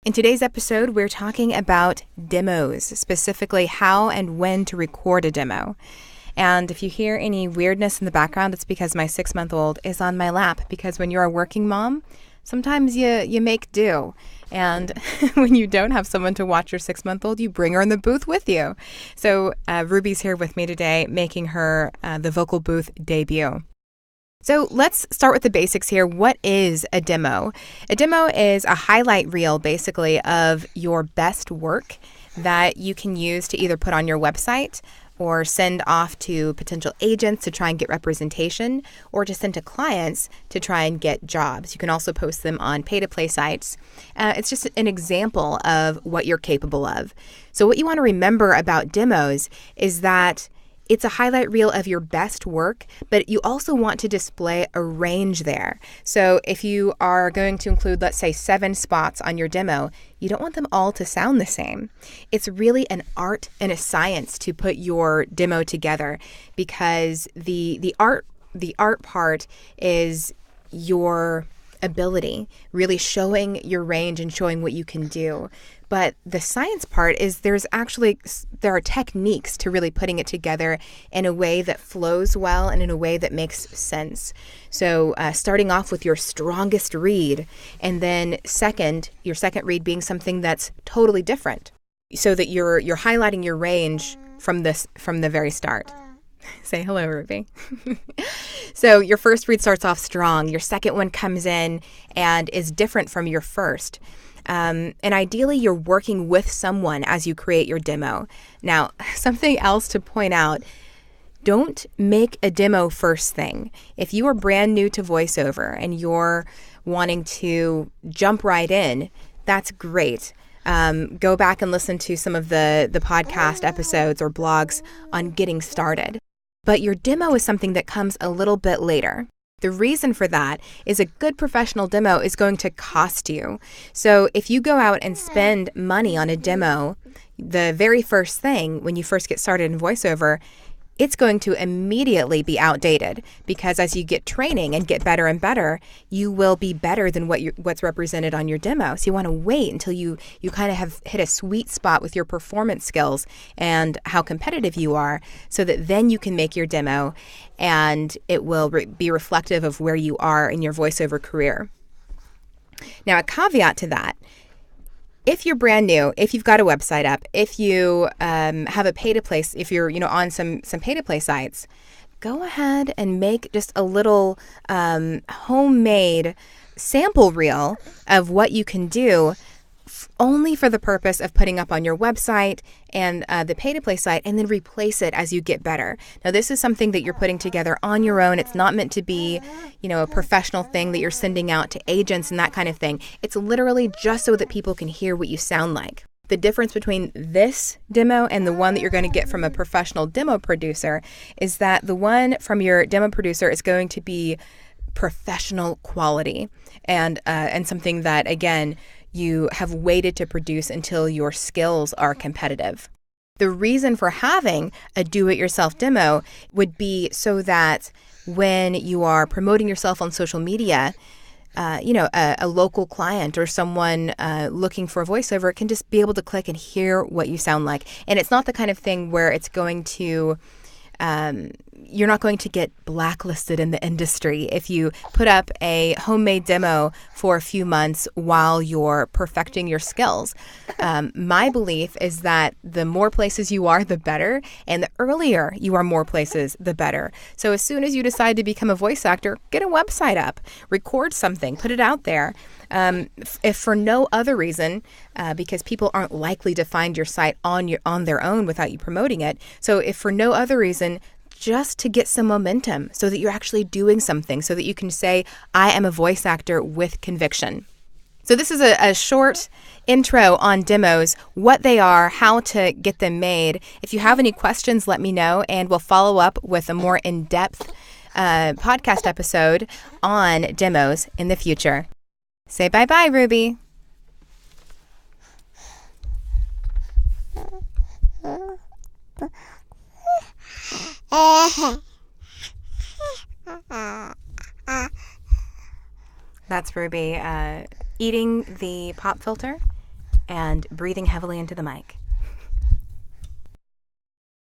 In today's episode, we're talking about demos, specifically how and when to record a demo. And if you hear any weirdness in the background, it's because my 6-month-old is on my lap, because when you're a working mom, sometimes you make do. And when you don't have someone to watch your 6-month-old, you bring her in the booth with you. So Ruby's here with me today, making her the vocal booth debut. So let's start with the basics here. What is a demo? A demo is a highlight reel, basically, of your best work that you can use to either put on your website or send off to potential agents to try and get representation, or to send to clients to try and get jobs. You can also post them on pay-to-play sites. It's just an example of what you're capable of. So what you want to remember about demos is that it's a highlight reel of your best work, but you also want to display a range there. So if you are going to include, let's say, 7 spots on your demo, you don't want them all to sound the same. It's really an art and a science to put your demo together, because the art part is your ability, really showing your range and showing what you can do. But the science part is there are techniques to really putting it together in a way that flows well and in a way that makes sense. So starting off with your strongest read, and then your second read being something that's totally different, so that you're highlighting your range from the very start. Say hello, Ruby. So your first read starts off strong. Your second one comes in and is different from your first. And ideally, you're working with someone as you create your demo. Now, something else to point out, don't make a demo first thing. If you are brand new to Voiceover and you're wanting to jump right in, that's great. Go back and listen to some of the podcast episodes or blogs on getting started. But your demo is something that comes a little bit later. The reason for that is a good professional demo is going to cost you. So if you go out and spend money on a demo, the very first thing when you first get started in VoiceOver, it's going to immediately be outdated, because as you get training and get better and better, you will be better than what's represented on your demo. So you want to wait until you kind of have hit a sweet spot with your performance skills and how competitive you are, so that then you can make your demo and it will be reflective of where you are in your voiceover career. Now, a caveat to that: if you're brand new, if you've got a website up, if you have a pay-to-play, if you're on some pay-to-play sites, go ahead and make just a little homemade sample reel of what you can do, only for the purpose of putting up on your website and the pay-to-play site, and then replace it as you get better. Now, this is something that you're putting together on your own. It's not meant to be, a professional thing that you're sending out to agents and that kind of thing. It's literally just so that people can hear what you sound like. The difference between this demo and the one that you're going to get from a professional demo producer is that the one from your demo producer is going to be professional quality, and something that, again, you have waited to produce until your skills are competitive. The reason for having a do-it-yourself demo would be so that when you are promoting yourself on social media, a local client or someone looking for a voiceover can just be able to click and hear what you sound like. And it's not the kind of thing where it's going to you're not going to get blacklisted in the industry if you put up a homemade demo for a few months while you're perfecting your skills. My belief is that the more places you are, the better, and the earlier you are more places, the better. So as soon as you decide to become a voice actor, get a website up, record something, put it out there. If for no other reason, because people aren't likely to find your site on their own without you promoting it. So if for no other reason, just to get some momentum, so that you're actually doing something, so that you can say, I am a voice actor with conviction. So this is a short intro on demos, what they are, how to get them made. If you have any questions, let me know, and we'll follow up with a more in-depth podcast episode on demos in the future. Say bye-bye, Ruby. That's Ruby eating the pop filter and breathing heavily into the mic.